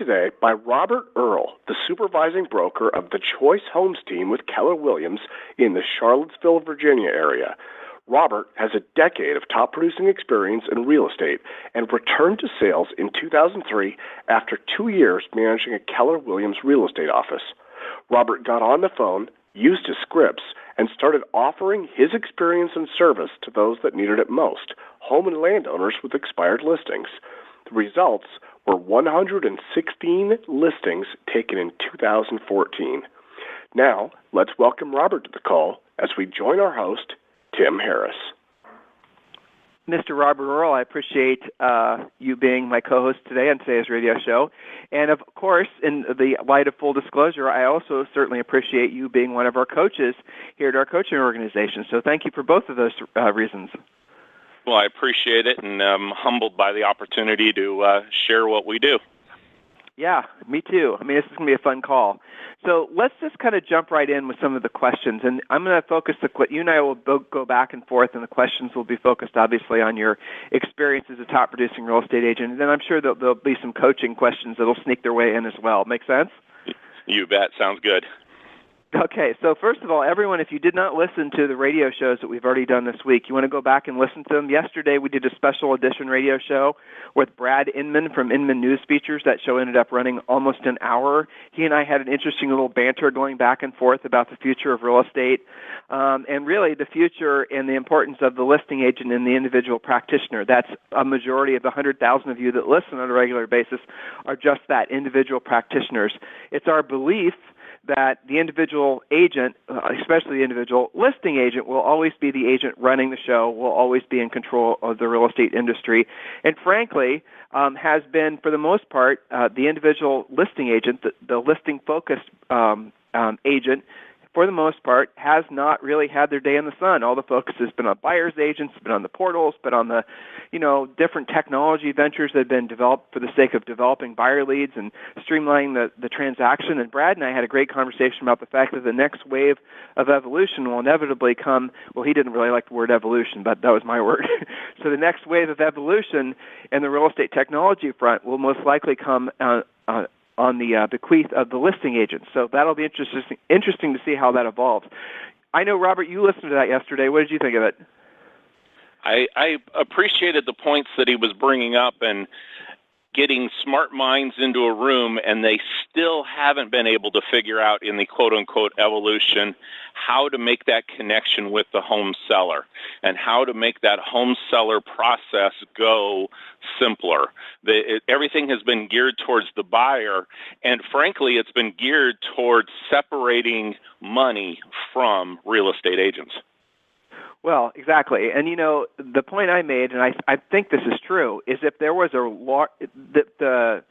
today by Robert Earl, the supervising broker of the Choice Homes team with Keller Williams in the Charlottesville, Virginia area. Robert has a decade of top-producing experience in real estate and returned to sales in 2003 after 2 years managing a Keller Williams real estate office. Robert got on the phone, used his scripts, and started offering his experience and service to those that needed it most, home and landowners with expired listings. The results were 116 listings taken in 2014. Now, let's welcome Robert to the call as we join our host, Tim Harris. Mr. Robert Earl, I appreciate you being my co-host today on today's radio show. And of course, in the light of full disclosure, I also certainly appreciate you being one of our coaches here at our coaching organization. So thank you for both of those reasons. Well, I appreciate it, and I'm humbled by the opportunity to share what we do. Yeah, me too. I mean, this is going to be a fun call. So let's just kind of jump right in with some of the questions. And I'm going to focus, you and I will both go back and forth, and the questions will be focused, obviously, on your experience as a top-producing real estate agent. And then I'm sure there'll be some coaching questions that will sneak their way in as well. Make sense? You bet. Sounds good. Okay, so first of all, everyone, if you did not listen to the radio shows that we've already done this week, you want to go back and listen to them. Yesterday, we did a special edition radio show with Brad Inman from Inman News Features. That show ended up running almost an hour. He and I had an interesting little banter going back and forth about the future of real estate and really the future and the importance of the listing agent and the individual practitioner. That's a majority of the 100,000 of you that listen on a regular basis are just that, individual practitioners. It's our belief that the individual agent, especially the individual listing agent, will always be the agent running the show, will always be in control of the real estate industry, and frankly, has been, for the most part, the individual listing agent, the listing-focused agent, for the most part, has not really had their day in the sun. All the focus has been on buyer's agents, been on the portals, been on the, different technology ventures that have been developed for the sake of developing buyer leads and streamlining the transaction. And Brad and I had a great conversation about the fact that the next wave of evolution will inevitably come. Well, he didn't really like the word evolution, but that was my word. So the next wave of evolution in the real estate technology front will most likely come on the bequeath of the listing agents. So that'll be interesting to see how that evolves. I know, Robert, you listened to that yesterday. What did you think of it? I appreciated the points that he was bringing up and getting smart minds into a room, and they still haven't been able to figure out in the quote-unquote evolution how to make that connection with the home seller and how to make that home seller process go simpler. Everything has been geared towards the buyer, and frankly, it's been geared towards separating money from real estate agents. Well, exactly. And, the point I made, and I think this is true, is if there was the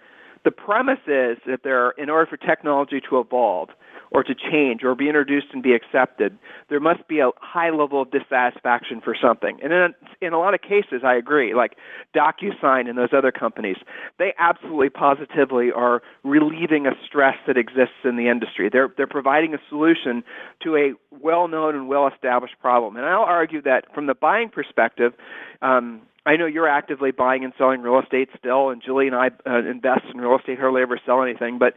premise is that in order for technology to evolve or to change or be introduced and be accepted, there must be a high level of dissatisfaction for something. And in a lot of cases, I agree, like DocuSign and those other companies, they absolutely positively are relieving a stress that exists in the industry. They're providing a solution to a well-known and well-established problem. And I'll argue that from the buying perspective, I know you're actively buying and selling real estate still, and Julie and I invest in real estate, hardly ever sell anything. But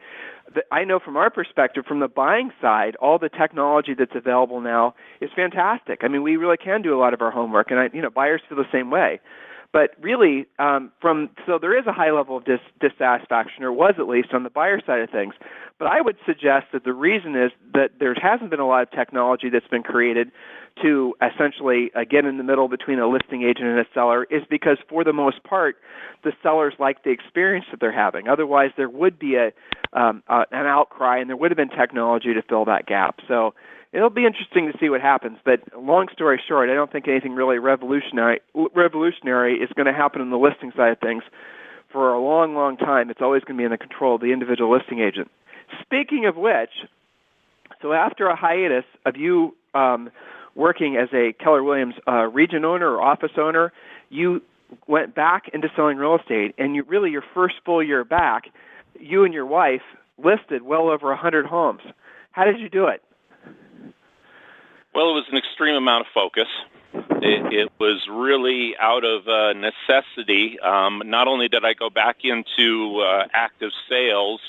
I know from our perspective, from the buying side, all the technology that's available now is fantastic. I mean, we really can do a lot of our homework, and buyers feel the same way. But really, so there is a high level of dissatisfaction, or was at least on the buyer side of things. But I would suggest that the reason is that there hasn't been a lot of technology that's been created to essentially get in the middle between a listing agent and a seller is because, for the most part, the sellers like the experience that they're having. Otherwise, there would be an outcry, and there would have been technology to fill that gap. So it'll be interesting to see what happens. But long story short, I don't think anything really revolutionary is going to happen on the listing side of things for a long, long time. It's always going to be in the control of the individual listing agent. Speaking of which, so after a hiatus of you working as a Keller Williams region owner or office owner, you went back into selling real estate, and your first full year back, you and your wife listed well over 100 homes. How did you do it? Well, it was an extreme amount of focus. It was really out of necessity. Not only did I go back into active sales,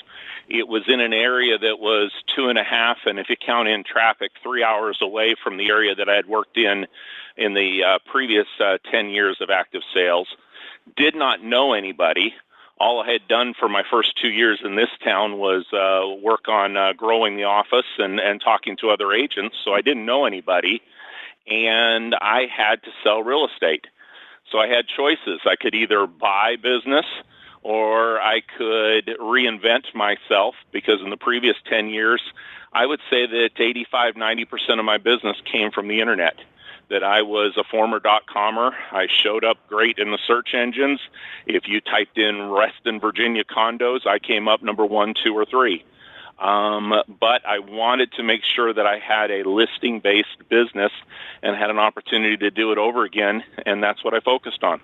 it was in an area that was 2.5, and if you count in traffic, 3 hours away from the area that I had worked in the previous 10 years of active sales. Did not know anybody. All I had done for my first 2 years in this town was work on growing the office and talking to other agents, so I didn't know anybody. And I had to sell real estate. So I had choices. I could either buy business or I could reinvent myself, because in the previous 10 years, I would say that 85-90% of my business came from the internet. That I was a former .comer. I showed up great in the search engines. If you typed in Reston, Virginia condos, I came up number 1, 2, or 3. But I wanted to make sure that I had a listing-based business and had an opportunity to do it over again, and that's what I focused on.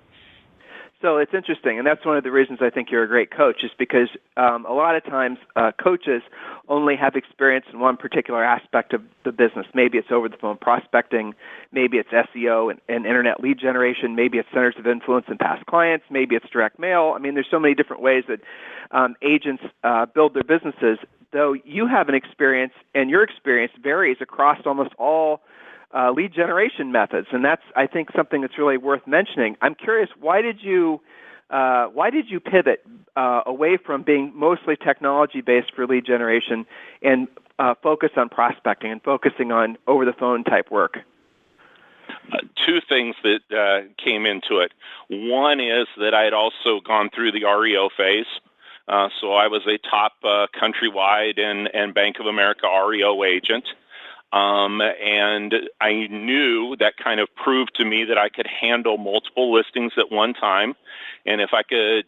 So it's interesting, and that's one of the reasons I think you're a great coach, is because a lot of times coaches only have experience in one particular aspect of the business. Maybe it's over-the-phone prospecting, maybe it's SEO and internet lead generation, maybe it's centers of influence and past clients, maybe it's direct mail. I mean, there's so many different ways that agents build their businesses, though you have an experience, and your experience varies across almost all lead generation methods, and that's, I think, something that's really worth mentioning. I'm curious, why did you pivot away from being mostly technology-based for lead generation and focus on prospecting and focusing on over-the-phone type work? Two things that came into it. One is that I had also gone through the REO phase. So I was a top countrywide and Bank of America REO agent. And I knew that kind of proved to me that I could handle multiple listings at one time. And if I could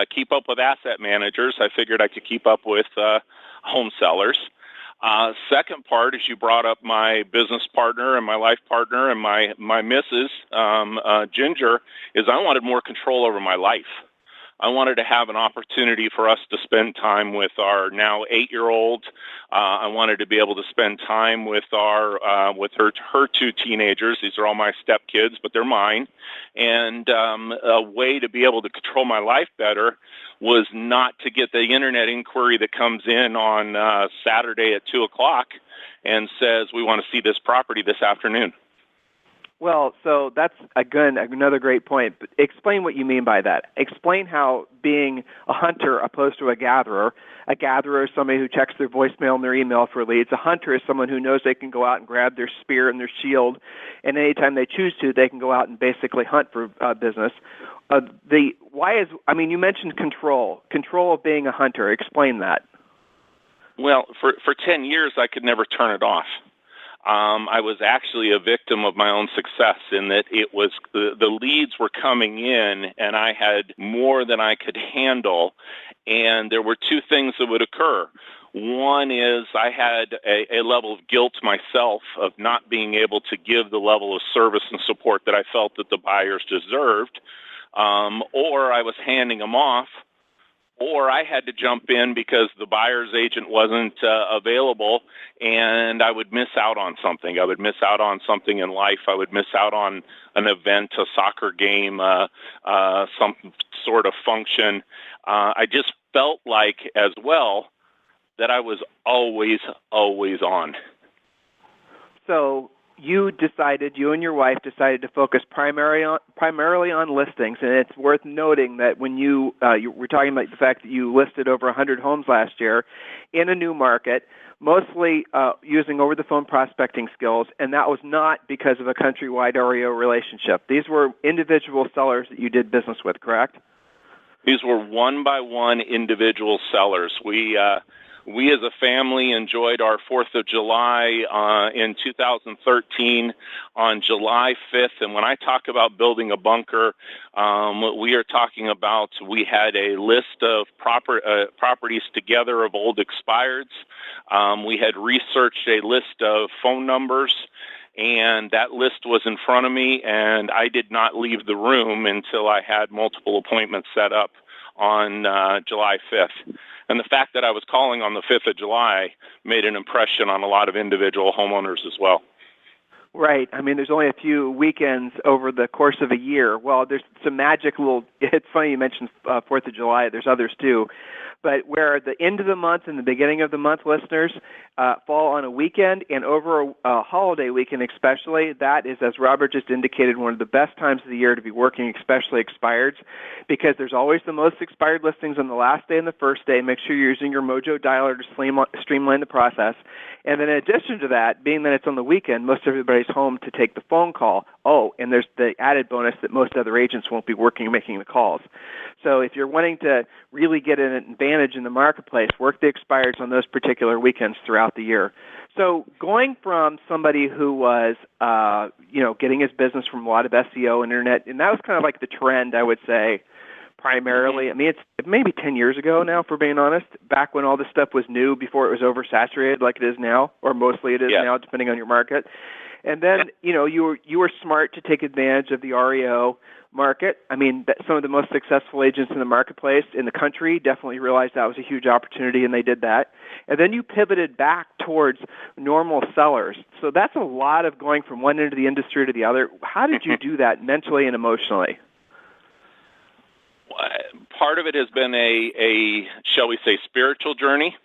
keep up with asset managers, I figured I could keep up with home sellers. Second part is you brought up my business partner and my life partner and my missus, Ginger, is I wanted more control over my life. I wanted to have an opportunity for us to spend time with our now 8-year-old. I wanted to be able to spend time with her 2 teenagers. These are all my stepkids, but they're mine. And a way to be able to control my life better was not to get the internet inquiry that comes in on Saturday at 2:00 and says, we want to see this property this afternoon. Well, so that's, again, another great point. But explain what you mean by that. Explain how being a hunter opposed to a gatherer is somebody who checks their voicemail and their email for leads. A hunter is someone who knows they can go out and grab their spear and their shield, and anytime they choose to, they can go out and basically hunt for business. You mentioned control of being a hunter. Explain that. Well, for 10 years, I could never turn it off. I was actually a victim of my own success in that it was the leads were coming in and I had more than I could handle. And there were 2 things that would occur. One is I had a level of guilt myself of not being able to give the level of service and support that I felt that the buyers deserved, or I was handing them off, or I had to jump in because the buyer's agent wasn't available, and I would miss out on something. I would miss out on something in life. I would miss out on an event, a soccer game, some sort of function. I just felt like, as well, that I was always on. So you and your wife decided to focus primarily on listings, and it's worth noting that when you were talking about the fact that you listed over 100 homes last year in a new market, mostly using over-the-phone prospecting skills, and that was not because of a countrywide REO relationship. These were individual sellers that you did business with, correct? These were one-by-one individual sellers. We as a family enjoyed our 4th of July in 2013 on July 5th. And when I talk about building a bunker, we are talking about we had a list of properties together of old expireds. We had researched a list of phone numbers, and that list was in front of me, and I did not leave the room until I had multiple appointments set up on July 5th. And the fact that I was calling on the 5th of July made an impression on a lot of individual homeowners as well. Right. I mean, there's only a few weekends over the course of a year. Well, there's some magic little, it's funny you mentioned 4th of July. There's others too. But where the end of the month and the beginning of the month listeners fall on a weekend and over a holiday weekend especially, that is, as Robert just indicated, one of the best times of the year to be working, especially expireds, because there's always the most expired listings on the last day and the first day. Make sure you're using your Mojo dialer to streamline the process. And then in addition to that, being that it's on the weekend, most everybody's home to take the phone call. Oh, and there's the added bonus that most other agents won't be working making the calls. So if you're wanting to really get an advantage in the marketplace, work the expireds on those particular weekends throughout the year. So going from somebody who was, getting his business from a lot of SEO, internet, and that was kind of like the trend, I would say, primarily. I mean, it's maybe 10 years ago now, for being honest, back when all this stuff was new, before it was oversaturated like it is now, or mostly it is now, depending on your market. And then, you were smart to take advantage of the REO market. I mean, some of the most successful agents in the marketplace in the country definitely realized that was a huge opportunity, and they did that. And then you pivoted back towards normal sellers. So that's a lot of going from one end of the industry to the other. How did you do that mentally and emotionally? Part of it has been a shall we say, spiritual journey.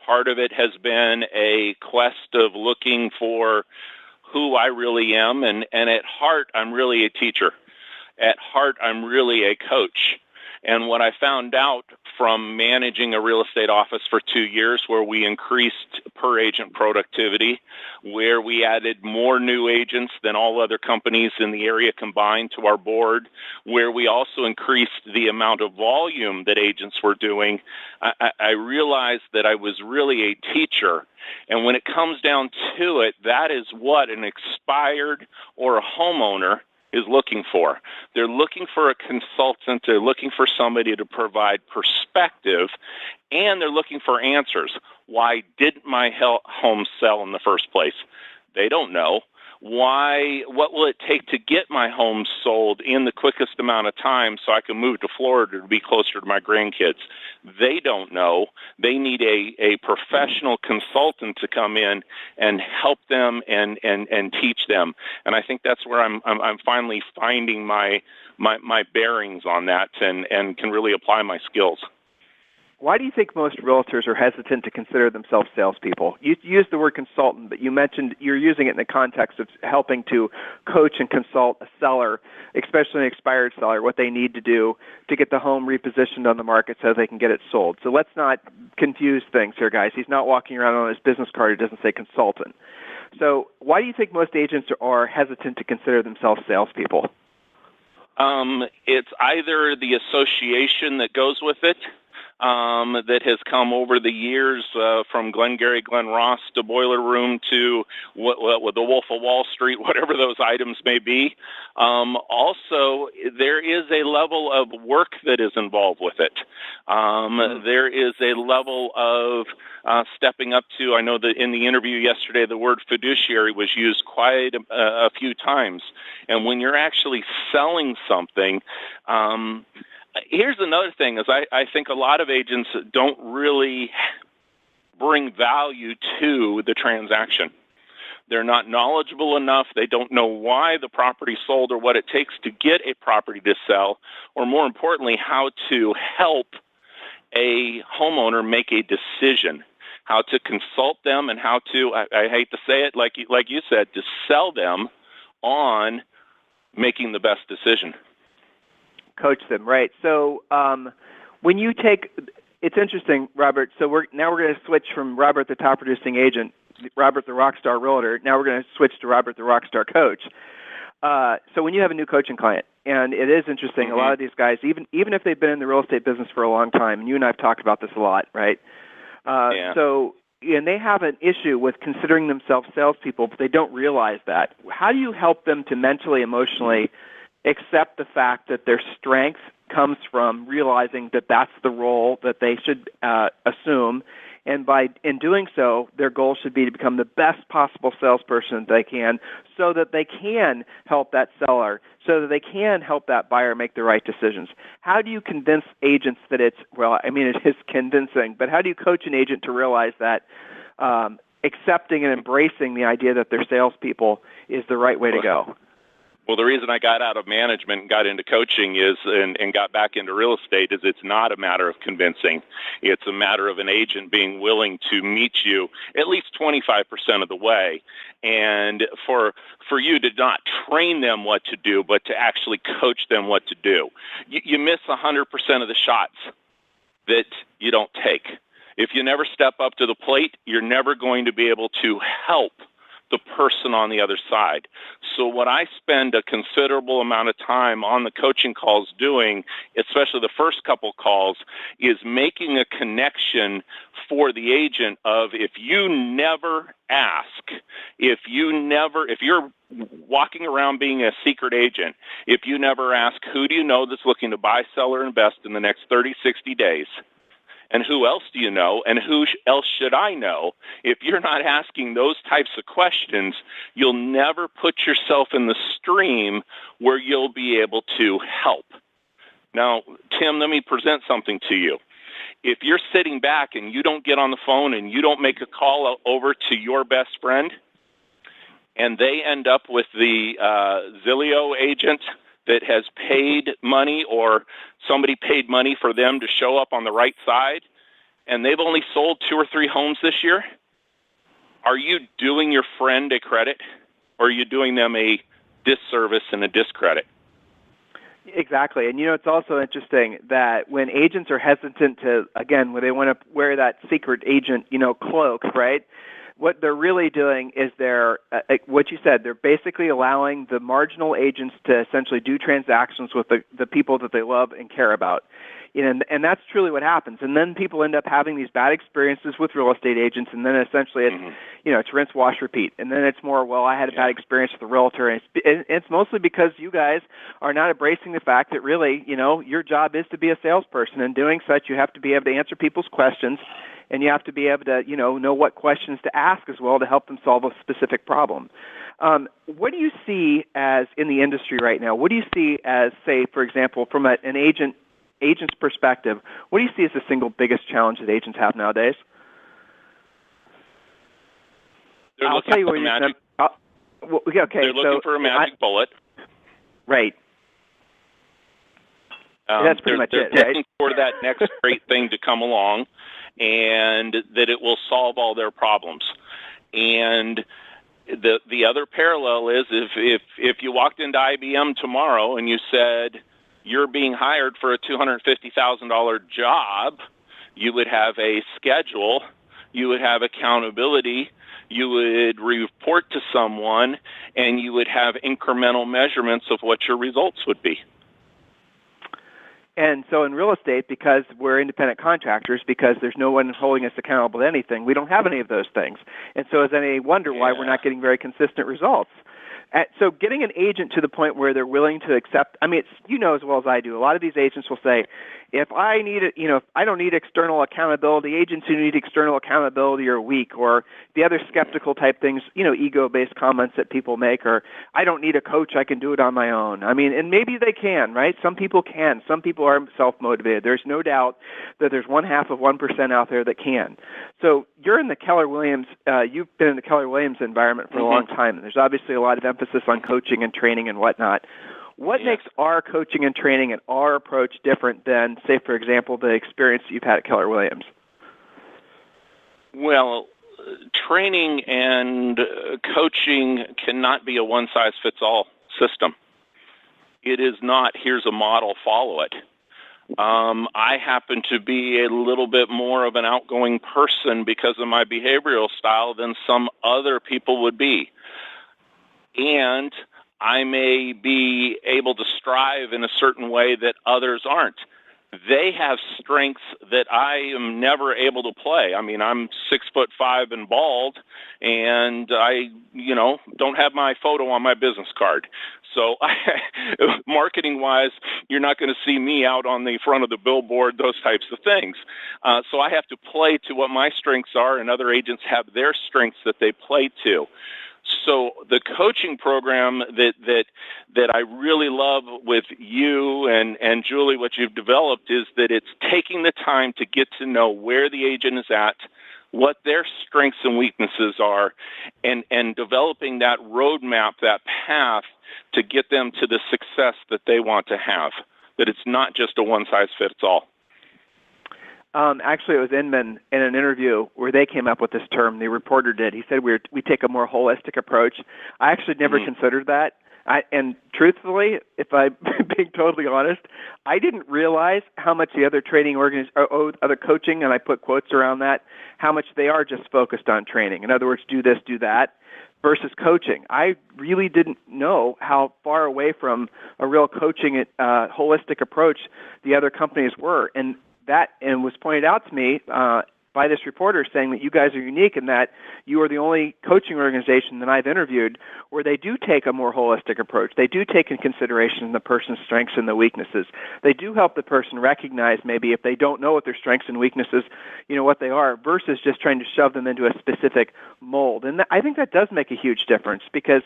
Part of it has been a quest of looking for who I really am, and at heart, I'm really a teacher. At heart, I'm really a coach. And what I found out from managing a real estate office for 2 years, where we increased per agent productivity, where we added more new agents than all other companies in the area combined to our board, where we also increased the amount of volume that agents were doing, I realized that I was really a teacher. And when it comes down to it, that is what an expired or a homeowner is looking for. They're looking for a consultant. They're looking for somebody to provide perspective, and they're looking for answers. Why didn't my home sell in the first place? They don't know. Why? What will it take to get my home sold in the quickest amount of time so I can move to Florida to be closer to my grandkids? They don't know. They need a professional consultant to come in and help them and teach them. And I think that's where I'm finally finding my bearings on that and can really apply my skills. Why do you think most realtors are hesitant to consider themselves salespeople? You used the word consultant, but you mentioned you're using it in the context of helping to coach and consult a seller, especially an expired seller, what they need to do to get the home repositioned on the market so they can get it sold. So let's not confuse things here, guys. He's not walking around on his business card. It doesn't say consultant. So why do you think most agents are hesitant to consider themselves salespeople? It's either the association that goes with it, that has come over the years, from Glengarry Glen Ross to Boiler Room to the Wolf of Wall Street, whatever those items may be. Also, there is a level of work that is involved with it. There is a level of stepping up to, I know that in the interview yesterday, the word fiduciary was used quite a few times. And when you're actually selling something, here's another thing is I think a lot of agents don't really bring value to the transaction. They're not knowledgeable enough. They don't know why the property sold or what it takes to get a property to sell, or more importantly, how to help a homeowner make a decision, how to consult them, and how to, I hate to say it, like you said, to sell them on making the best decision. Coach them, right? So when you take, it's interesting, Robert. So we're going to switch from Robert, the top producing agent, Robert, the rockstar realtor. Now we're going to switch to Robert, the rockstar coach. So when you have a new coaching client, and it is interesting, a lot of these guys, even if they've been in the real estate business for a long time, and you and I have talked about this a lot, right? So, and they have an issue with considering themselves salespeople, but they don't realize that. How do you help them to mentally, emotionally accept the fact that their strength comes from realizing that that's the role that they should assume, and in doing so, their goal should be to become the best possible salesperson that they can, so that they can help that seller, so that they can help that buyer make the right decisions? How do you convince agents that it is convincing, but how do you coach an agent to realize that accepting and embracing the idea that they're salespeople is the right way to go. Well, the reason I got out of management and got into coaching and got back into real estate is it's not a matter of convincing. It's a matter of an agent being willing to meet you at least 25% of the way, and for you to not train them what to do, but to actually coach them what to do. You miss 100% of the shots that you don't take. If you never step up to the plate, you're never going to be able to help the person on the other side. So what I spend a considerable amount of time on the coaching calls doing, especially the first couple calls, is making a connection for the agent of if you never ask, if you're walking around being a secret agent, if you never ask, who do you know that's looking to buy, sell, or invest in the next 30, 60 days? And who else do you know? And who else should I know? If you're not asking those types of questions, you'll never put yourself in the stream where you'll be able to help. Now, Tim, let me present something to you. If you're sitting back and you don't get on the phone and you don't make a call over to your best friend, and they end up with the Zillow agent that has paid money, or somebody paid money for them to show up on the right side, and they've only sold 2 or 3 homes this year, are you doing your friend a credit, or are you doing them a disservice and a discredit? Exactly. And, it's also interesting that when agents are hesitant to, again, when they want to wear that secret agent, cloak, right? What they're really doing is they're, what you said, they're basically allowing the marginal agents to essentially do transactions with the people that they love and care about. And that's truly what happens. And then people end up having these bad experiences with real estate agents, and then essentially it's, it's rinse, wash, repeat. And then it's more, well, I had a bad experience with a realtor. And it's mostly because you guys are not embracing the fact that really, your job is to be a salesperson. And doing such, you have to be able to answer people's questions, and you have to be able to, know what questions to ask as well to help them solve a specific problem. What do you see as in the industry right now? What do you see as, say, for example, from an agent's perspective, what do you see as the single biggest challenge that agents have nowadays? They're looking for a magic. They're looking for a magic bullet. Right. That's pretty much it, right? They're looking for that next great thing to come along, and that it will solve all their problems. And the other parallel is if you walked into IBM tomorrow and you said you're being hired for a $250,000 job, you would have a schedule, you would have accountability, you would report to someone, and you would have incremental measurements of what your results would be. And so in real estate, because we're independent contractors, because there's no one holding us accountable to anything, we don't have any of those things. And so is any wonder why we're not getting very consistent results? So getting an agent to the point where they're willing to accept, I mean, as well as I do, a lot of these agents will say, if I need it, if I don't need external accountability, agents who need external accountability are weak, or the other skeptical type things, ego-based comments that people make, or I don't need a coach, I can do it on my own. I mean, and maybe they can, right? Some people can. Some people are self-motivated. There's no doubt that there's 0.5% out there that can. So you're in the Keller Williams, you've been in the Keller Williams environment for a long time, and there's obviously a lot of emphasis on coaching and training and whatnot. What makes our coaching and training and our approach different than, say, for example, the experience that you've had at Keller Williams? Well, training and coaching cannot be a one-size-fits-all system. It is not, here's a model, follow it. I happen to be a little bit more of an outgoing person because of my behavioral style than some other people would be. And I may be able to strive in a certain way that others aren't. They have strengths that I am never able to play. I mean, I'm 6'5" and bald, and I, don't have my photo on my business card. So marketing-wise, you're not going to see me out on the front of the billboard, those types of things. So I have to play to what my strengths are, and other agents have their strengths that they play to. So the coaching program that I really love with you and Julie, what you've developed is that it's taking the time to get to know where the agent is at, what their strengths and weaknesses are, and developing that roadmap, that path to get them to the success that they want to have, that it's not just a one-size-fits-all. Actually, it was Inman in an interview where they came up with this term. The reporter did. He said we take a more holistic approach. I actually never considered that. And truthfully, if I'm being totally honest, I didn't realize how much the other training other coaching, and I put quotes around that, how much they are just focused on training. In other words, do this, do that, versus coaching. I really didn't know how far away from a real coaching, holistic approach the other companies were. And was pointed out to me by this reporter, saying that you guys are unique in that you are the only coaching organization that I've interviewed where they do take a more holistic approach. They do take in consideration the person's strengths and the weaknesses. They do help the person recognize maybe if they don't know what their strengths and weaknesses, what they are, versus just trying to shove them into a specific mold. And I think that does make a huge difference, because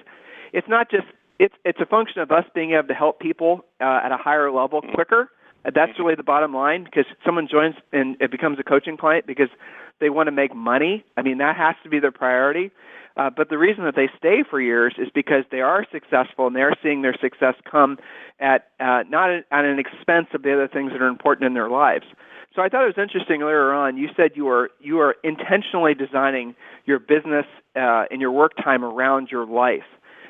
it's not just, it's a function of us being able to help people at a higher level quicker. That's really the bottom line, because someone joins and it becomes a coaching client because they want to make money. I mean, that has to be their priority. But the reason that they stay for years is because they are successful and they're seeing their success come at not at an expense of the other things that are important in their lives. So I thought it was interesting earlier on, you said you are intentionally designing your business and your work time around your life.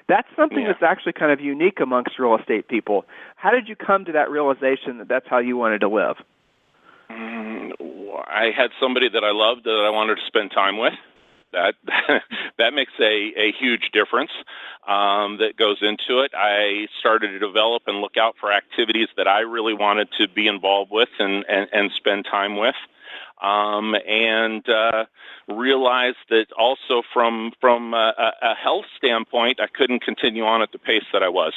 That's something that's actually kind of unique amongst real estate people. How did you come to that realization that that's how you wanted to live? I had somebody that I loved that I wanted to spend time with. That makes a huge difference that goes into it. I started to develop and look out for activities that I really wanted to be involved with and spend time with. And realized that also from a health standpoint, I couldn't continue on at the pace that I was.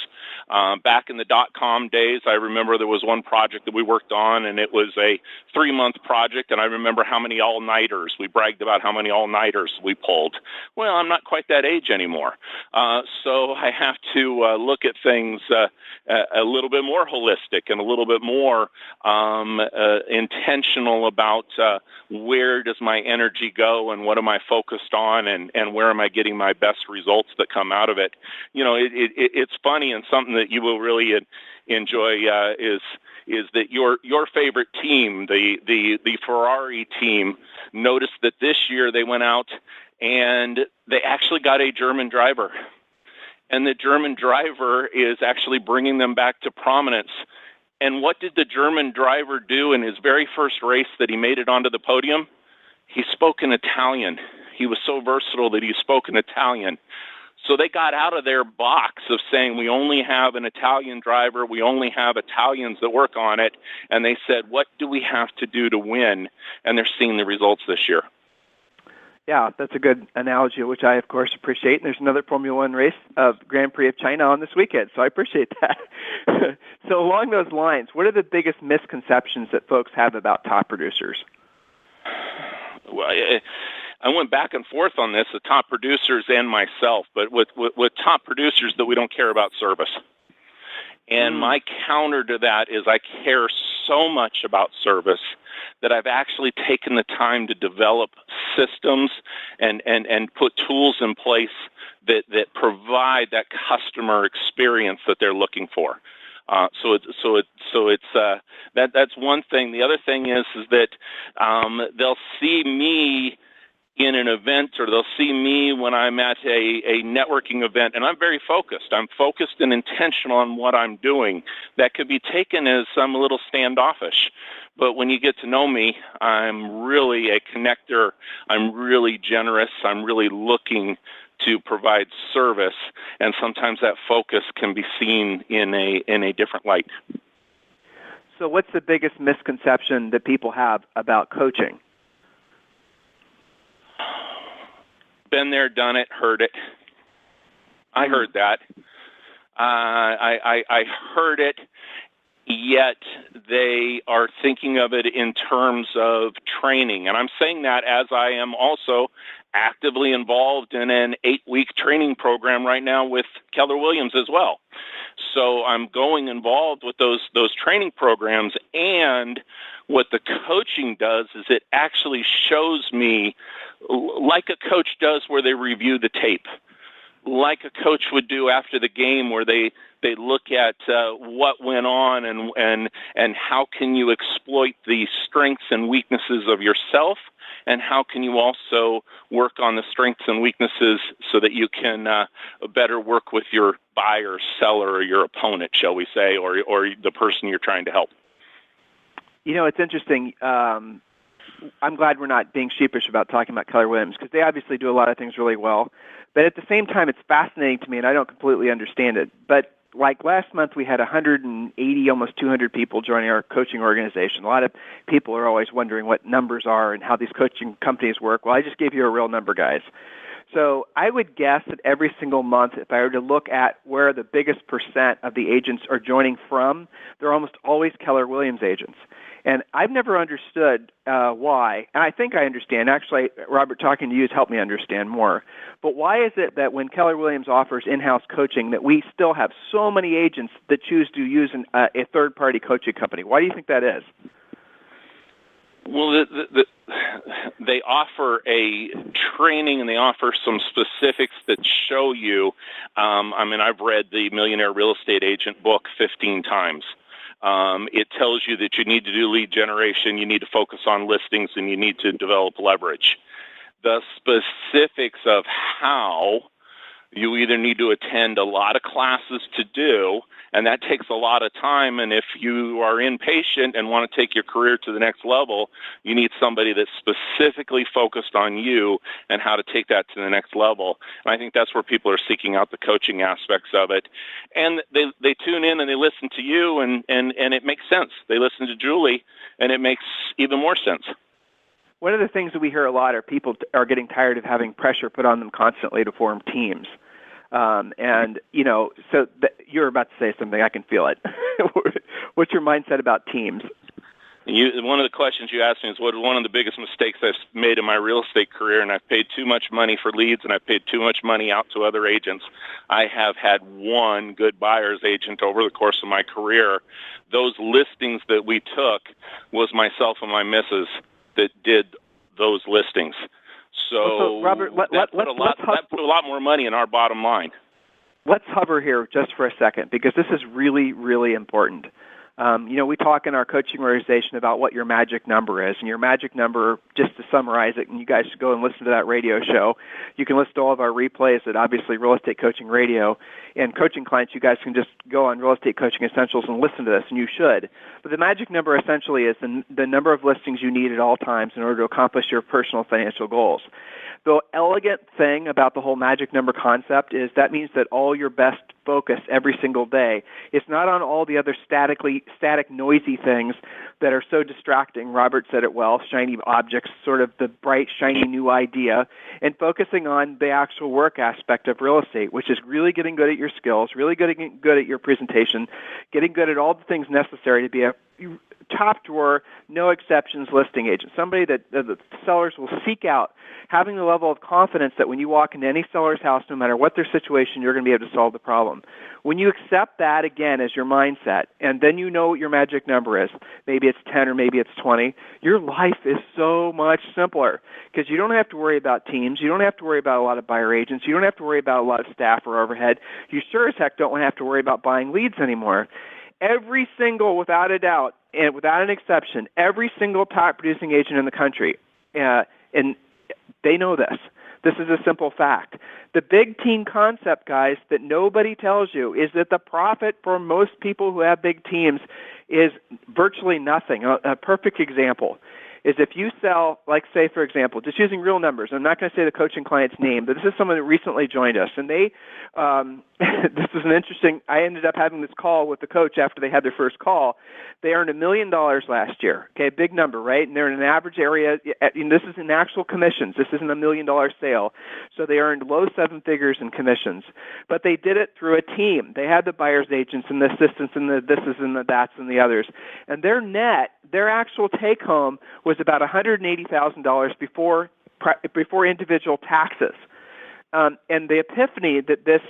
Back in the .com days, I remember there was one project that we worked on, and it was a 3-month project, and I remember how many all-nighters. We bragged about how many all-nighters we pulled. Well, I'm not quite that age anymore. So I have to look at things a little bit more holistic and a little bit more intentional about where does my energy go and what am I focused on and where am I getting my best results that come out of it. It's funny, and something that you will really enjoy is that your favorite team, the Ferrari team, noticed that this year they went out and they actually got a German driver. And the German driver is actually bringing them back to prominence. And what did the German driver do in his very first race that he made it onto the podium? He spoke in Italian. He was so versatile that he spoke in Italian. So they got out of their box of saying we only have an Italian driver, we only have Italians that work on it, and they said, what do we have to do to win? And they're seeing the results this year. Yeah, that's a good analogy, which I, of course, appreciate. And there's another Formula One race of Grand Prix of China on this weekend, so I appreciate that. So along those lines, what are the biggest misconceptions that folks have about top producers? Well, I went back and forth on this, the top producers and myself, but with top producers that we don't care about service. And my counter to that is I care so much about service that I've actually taken the time to develop systems and put tools in place that provide that customer experience that they're looking for. So that's one thing. The other thing is that they'll see me in an event, or they'll see me when I'm at a networking event, and I'm very focused. I'm focused and intentional on what I'm doing. That could be taken as I'm a little standoffish. But when you get to know me, I'm really a connector. I'm really generous. I'm really looking to provide service, and sometimes that focus can be seen in a different light. So what's the biggest misconception that people have about coaching? Been there, done it, heard it. I heard that. I heard it, yet they are thinking of it in terms of training. And I'm saying that as I am also actively involved in an 8-week training program right now with Keller Williams as well. So I'm involved with those training programs, and What the coaching does is it actually shows me, like a coach does where they review the tape, like a coach would do after the game where they look at what went on and how can you exploit the strengths and weaknesses of yourself, and how can you also work on the strengths and weaknesses so that you can better work with your buyer, seller, or your opponent, shall we say, or the person you're trying to help. You know, it's interesting. I'm glad we're not being sheepish about talking about Keller Williams, because they obviously do a lot of things really well. But at the same time, it's fascinating to me, and I don't completely understand it. But like last month, we had 180, almost 200 people joining our coaching organization. A lot of people are always wondering what numbers are and how these coaching companies work. Well, I just gave you a real number, guys. So I would guess that every single month, if I were to look at where the biggest percent of the agents are joining from, they're almost always Keller Williams agents. And I've never understood why, and I think I understand. Actually, Robert, talking to you has helped me understand more. But why is it that when Keller Williams offers in-house coaching that we still have so many agents that choose to use a third-party coaching company? Why do you think that is? Well, they offer a training and they offer some specifics that show you. I've read the Millionaire Real Estate Agent book 15 times. It tells you that you need to do lead generation, you need to focus on listings, and you need to develop leverage. The specifics of how you either need to attend a lot of classes to do, and that takes a lot of time, and if you are impatient and want to take your career to the next level, you need somebody that's specifically focused on you and how to take that to the next level. And I think that's where people are seeking out the coaching aspects of it. And they tune in and they listen to you, and it makes sense. They listen to Julie, and it makes even more sense. One of the things that we hear a lot are people are getting tired of having pressure put on them constantly to form teams. So you're about to say something. I can feel it. What's your mindset about teams? One of the questions you asked me is what one of the biggest mistakes I've made in my real estate career, and I've paid too much money for leads, and I've paid too much money out to other agents. I have had one good buyer's agent over the course of my career. Those listings that we took was myself and my missus that did those listings. So Robert, that put a lot more money in our bottom line. Let's hover here just for a second, because this is really, really important. We talk in our coaching organization about what your magic number is, and your magic number, just to summarize it, and you guys should go and listen to that radio show. You can listen to all of our replays at obviously Real Estate Coaching Radio, and coaching clients, you guys can just go on Real Estate Coaching Essentials and listen to this, and you should. But the magic number essentially is the number of listings you need at all times in order to accomplish your personal financial goals. The elegant thing about the whole magic number concept is that means that all your best focus every single day is not on all the other static, noisy things that are so distracting. Robert said it well, shiny objects, sort of the bright, shiny new idea, and focusing on the actual work aspect of real estate, which is really getting good at your skills, really getting good at your presentation, getting good at all the things necessary to be a top drawer, no exceptions listing agent, somebody that the sellers will seek out, having the level of confidence that when you walk into any seller's house, no matter what their situation, you're going to be able to solve the problem. When you accept that, again, as your mindset, and then you know what your magic number is, maybe it's 10 or maybe it's 20, your life is so much simpler because you don't have to worry about teams. You don't have to worry about a lot of buyer agents. You don't have to worry about a lot of staff or overhead. You sure as heck don't have to worry about buying leads anymore. Every single, without a doubt, and without an exception, every single top-producing agent in the country, and they know this. This is a simple fact. The big team concept, guys, that nobody tells you is that the profit for most people who have big teams is virtually nothing. A perfect example is if you sell, like say, for example, just using real numbers. I'm not going to say the coaching client's name, but this is someone that recently joined us. And they, this is an interesting, I ended up having this call with the coach after they had their first call. They earned $1 million last year. Okay, big number, right? And they're in an average area, and this is in actual commissions. This isn't $1 million sale. So they earned low seven figures in commissions. But they did it through a team. They had the buyer's agents and the assistants and the thises and the that's and the others. And their net, their actual take home was about $180,000 before individual taxes. And the epiphany that this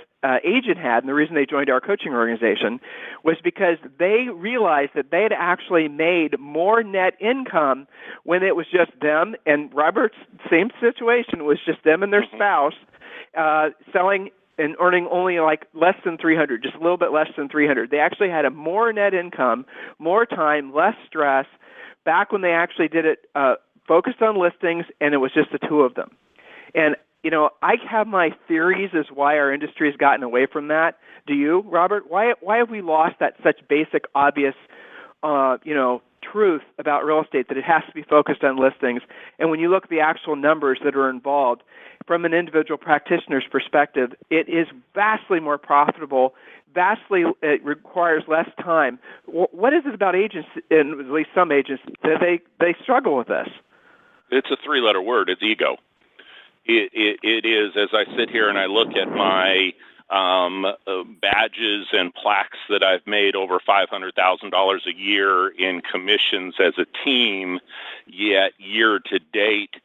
agent had, and the reason they joined our coaching organization, was because they realized that they had actually made more net income when it was just them, and Robert's same situation was just them and their spouse selling and earning only like less than 300, just a little bit less than 300. They actually had a more net income, more time, less stress, back when they actually did it, focused on listings, and it was just the two of them. And I have my theories as why our industry has gotten away from that. Do you, Robert? Why have we lost that such basic, obvious, truth about real estate that it has to be focused on listings? And when you look at the actual numbers that are involved, from an individual practitioner's perspective, it is vastly more profitable. It requires less time. What is it about agents, and at least some agents, that they struggle with this? It's a three-letter word. It's ego. It is, as I sit here and I look at my badges and plaques that I've made over $500,000 a year in commissions as a team, yet year to date,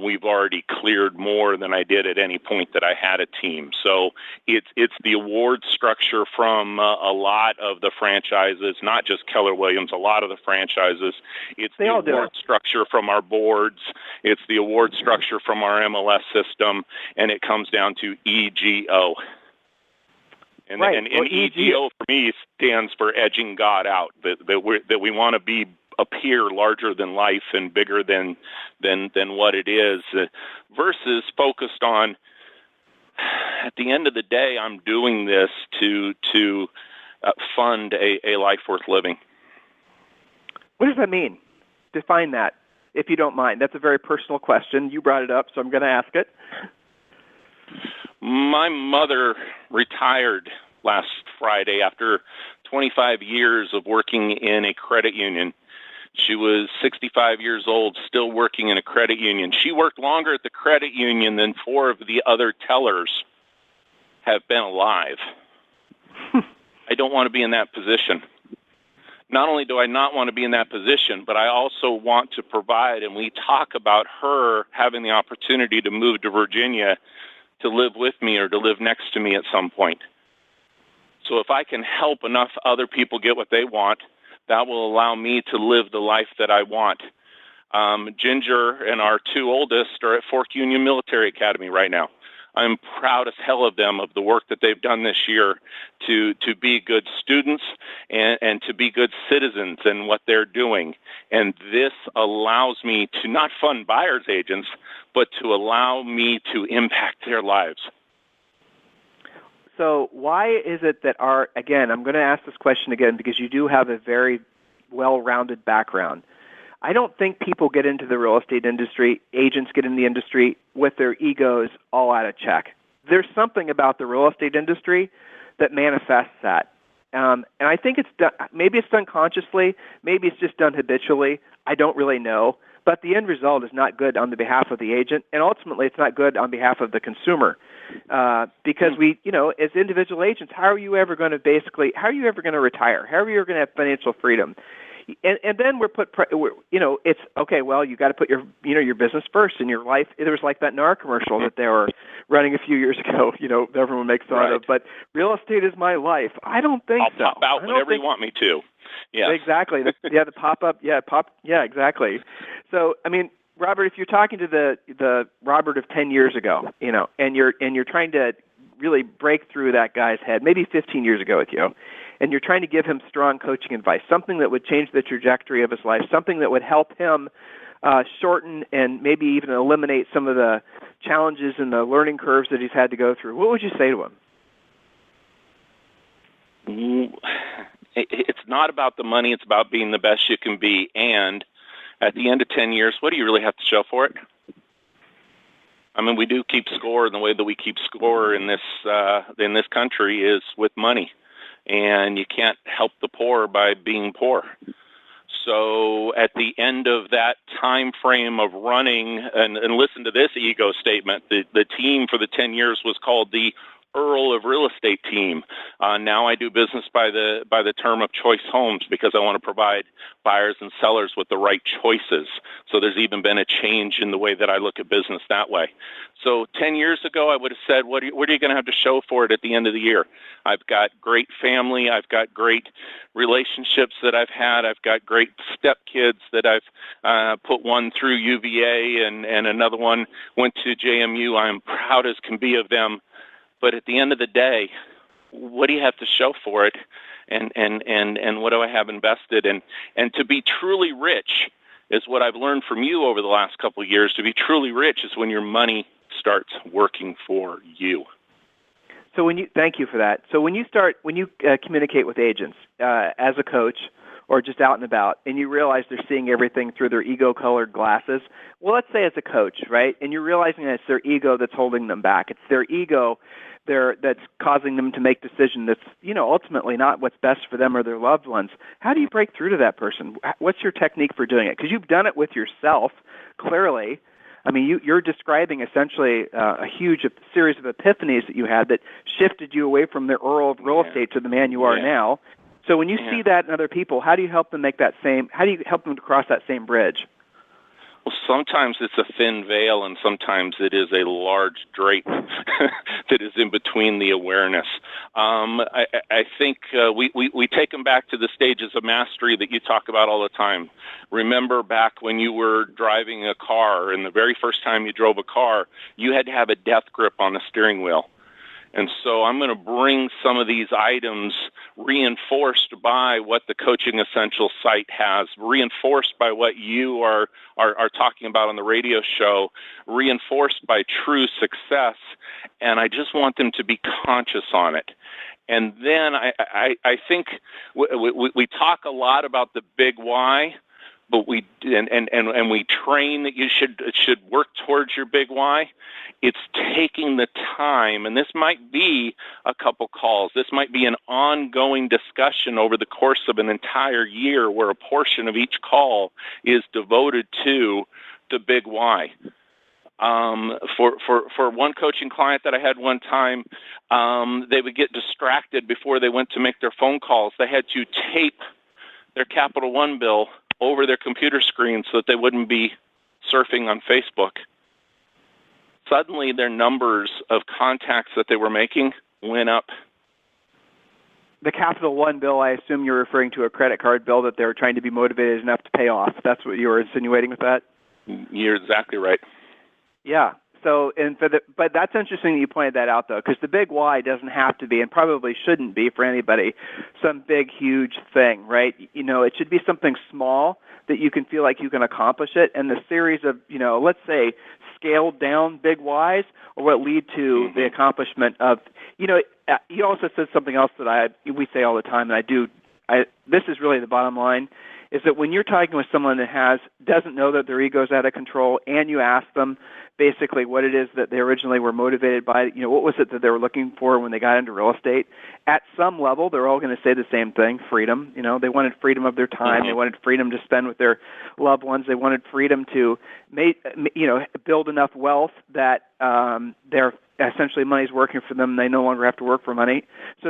we've already cleared more than I did at any point that I had a team. So it's the award structure from a lot of the franchises, not just Keller Williams, a lot of the franchises. It's the award structure from our boards. It's the award structure from our MLS system, and it comes down to EGO. And, right. and EGO for me stands for edging God out, that we want to appear larger than life and bigger than what it is, versus focused on, at the end of the day, I'm doing this to fund a life worth living. What does that mean? Define that, if you don't mind. That's a very personal question. You brought it up, so I'm going to ask it. My mother retired last Friday after 25 years of working in a credit union. She was 65 years old, still working in a credit union. She worked longer at the credit union than 4 of the other tellers have been alive. I don't want to be in that position. Not only do I not want to be in that position, but I also want to provide, and we talk about her having the opportunity to move to Virginia to live with me or to live next to me at some point. So if I can help enough other people get what they want, that will allow me to live the life that I want. Ginger and our 2 oldest are at Fork Union Military Academy right now. I'm proud as hell of them, of the work that they've done this year to be good students and to be good citizens in what they're doing. And this allows me to not fund buyer's agents, but to allow me to impact their lives. So why is it that again, I'm going to ask this question again because you do have a very well-rounded background. I don't think people get into the real estate industry, agents get in the industry with their egos all out of check. There's something about the real estate industry that manifests that. And I think it's done, maybe it's done consciously, maybe it's just done habitually. I don't really know. But the end result is not good on the behalf of the agent, and ultimately it's not good on behalf of the consumer. Because we, as individual agents, how are you ever going to retire? How are you ever going to have financial freedom? And then it's okay. Well, you got to put your business first in your life. There was like that NAR commercial that they were running a few years ago. Everyone makes fun of. But real estate is my life. I don't think so. I'll pop out whenever you want me to. Yeah, exactly. The pop up. Yeah, exactly. So, I mean, Robert, if you're talking to the Robert of 10 years ago, and you're trying to really break through that guy's head, maybe 15 years ago with you, and you're trying to give him strong coaching advice, something that would change the trajectory of his life, something that would help him shorten and maybe even eliminate some of the challenges and the learning curves that he's had to go through, what would you say to him? It's not about the money. It's about being the best you can be. And at the end of 10 years, what do you really have to show for it? I mean, we do keep score, and the way that we keep score in this country is with money. And you can't help the poor by being poor. So at the end of that time frame of running, and listen to this ego statement, the team for the 10 years was called the Earl of real estate team. Now I do business by the term of choice homes because I want to provide buyers and sellers with the right choices. So there's even been a change in the way that I look at business that way. So 10 years ago, I would have said, what are you going to have to show for it at the end of the year? I've got great family. I've got great relationships that I've had. I've got great stepkids that I've put one through UVA and another one went to JMU. I'm proud as can be of them. But at the end of the day, what do you have to show for it? And what do I have invested? And to be truly rich is what I've learned from you over the last couple of years. To be truly rich is when your money starts working for you. So thank you for that. So when you communicate with agents as a coach or just out and about, and you realize they're seeing everything through their ego-colored glasses, well, let's say as a coach, right? And you're realizing that it's their ego that's holding them back. It's their ego that's causing them to make decisions that's, ultimately not what's best for them or their loved ones. How do you break through to that person? What's your technique for doing it? Because you've done it with yourself, clearly. I mean, you're describing essentially a huge series of epiphanies that you had that shifted you away from the Earl of real estate to the man you are now. So when you see that in other people, how do you help them how do you help them to cross that same bridge? Well, sometimes it's a thin veil, and sometimes it is a large drape that is in between the awareness. I think we take them back to the stages of mastery that you talk about all the time. Remember back when you were driving a car, and the very first time you drove a car, you had to have a death grip on the steering wheel. And so I'm going to bring some of these items reinforced by what the Coaching Essentials site has, reinforced by what you are talking about on the radio show, reinforced by true success, and I just want them to be conscious on it. And then I think we talk a lot about the big why, but we train that you should work towards your big why. It's taking the time, and this might be a couple calls. This might be an ongoing discussion over the course of an entire year where a portion of each call is devoted to the big why. For one coaching client that I had one time, they would get distracted before they went to make their phone calls. They had to tape their Capital One bill over their computer screen so that they wouldn't be surfing on Facebook. Suddenly, their numbers of contacts that they were making went up. The Capital One bill, I assume you're referring to a credit card bill that they were trying to be motivated enough to pay off. That's what you were insinuating with that? You're exactly right. Yeah. So, but that's interesting that you pointed that out, though, because the big why doesn't have to be, and probably shouldn't be for anybody, some big, huge thing, right? It should be something small that you can feel like you can accomplish it, and the series of, let's say, scaled down big whys or what lead to the accomplishment of, you also said something else that we say all the time, and this is really the bottom line, is that when you're talking with someone that doesn't know that their ego's out of control, and you ask them basically what it is that they originally were motivated by, what was it that they were looking for when they got into real estate, at some level they're all going to say the same thing: freedom. They wanted freedom of their time, they wanted freedom to spend with their loved ones, they wanted freedom to build enough wealth that their essentially money's working for them and they no longer have to work for money. So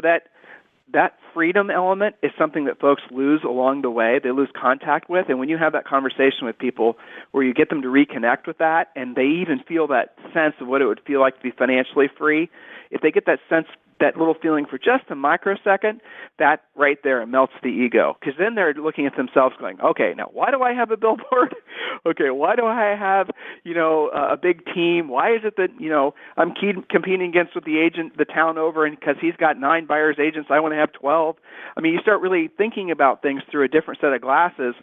that freedom element is something that folks lose along the way. They lose contact with. And when you have that conversation with people where you get them to reconnect with that, and they even feel that sense of what it would feel like to be financially free, if they get that sense, that little feeling for just a microsecond, that right there melts the ego. Because then they're looking at themselves going, okay, now why do I have a billboard? Okay, why do I have, a big team? Why is it that, I'm competing against with the agent the town over, and because he's got 9 buyer's agents, I want to have 12. I mean, you start really thinking about things through a different set of glasses.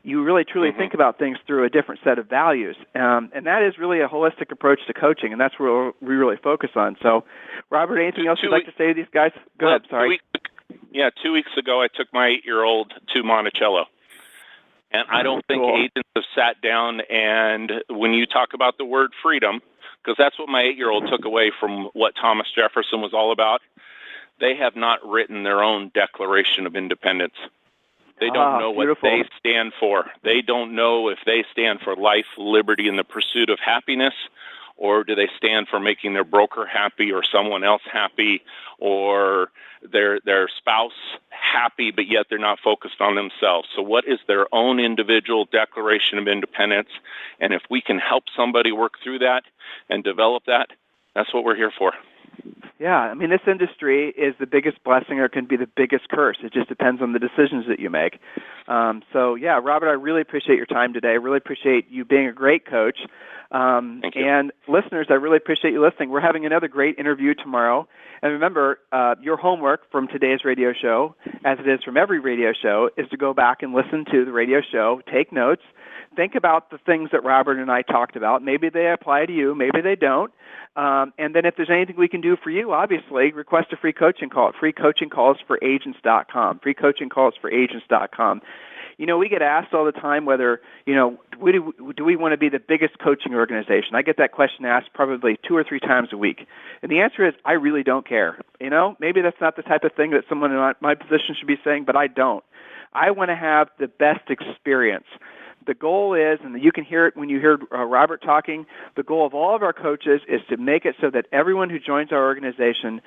You really, truly think about things through a different set of values. And that is really a holistic approach to coaching, and that's where we really focus on. So, Robert, anything else you'd like to say to these guys? Go ahead, sorry. 2 weeks ago, I took my 8-year-old to Monticello. And I don't think agents have sat down and when you talk about the word freedom, because that's what my 8-year-old took away from what Thomas Jefferson was all about, they have not written their own Declaration of Independence. They don't know what they stand for. They don't know if they stand for life, liberty, and the pursuit of happiness, or do they stand for making their broker happy or someone else happy or their spouse happy, but yet they're not focused on themselves? So what is their own individual declaration of independence? And if we can help somebody work through that and develop that, that's what we're here for. Yeah, I mean, this industry is the biggest blessing or can be the biggest curse. It just depends on the decisions that you make. So, yeah, Robert, I really appreciate your time today. I really appreciate you being a great coach. Thank you. And listeners, I really appreciate you listening. We're having another great interview tomorrow. And remember, your homework from today's radio show, as it is from every radio show, is to go back and listen to the radio show, take notes, think about the things that Robert and I talked about. Maybe they apply to you, maybe they don't. And then if there's anything we can do for you, obviously, request a free coaching call at freecoachingcallsforagents.com, freecoachingcallsforagents.com. You know, we get asked all the time whether, do we want to be the biggest coaching organization? I get that question asked probably 2 or 3 times a week. And the answer is, I really don't care. Maybe that's not the type of thing that someone in my position should be saying, but I don't. I want to have the best experience. The goal is, and you can hear it when you hear Robert talking, the goal of all of our coaches is to make it so that everyone who joins our organization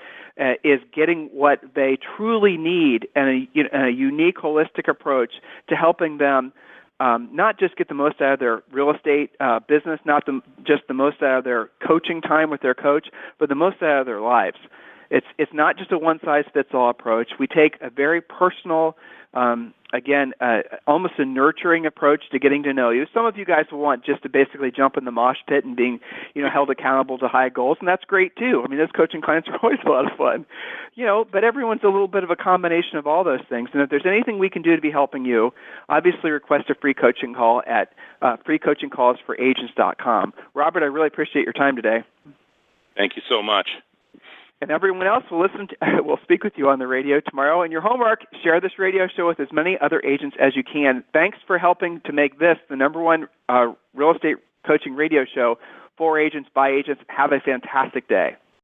is getting what they truly need and a unique, holistic approach to helping them not just get the most out of their real estate business, not just the most out of their coaching time with their coach, but the most out of their lives. It's not just a one-size-fits-all approach. We take a very personal, almost a nurturing approach to getting to know you. Some of you guys will want just to basically jump in the mosh pit and being, held accountable to high goals, and that's great too. I mean, those coaching clients are always a lot of fun, but everyone's a little bit of a combination of all those things. And if there's anything we can do to be helping you, obviously request a free coaching call at freecoachingcallsforagents.com. Robert, I really appreciate your time today. Thank you so much. And everyone else will speak with you on the radio tomorrow. And your homework, share this radio show with as many other agents as you can. Thanks for helping to make this the #1 real estate coaching radio show for agents, by agents. Have a fantastic day.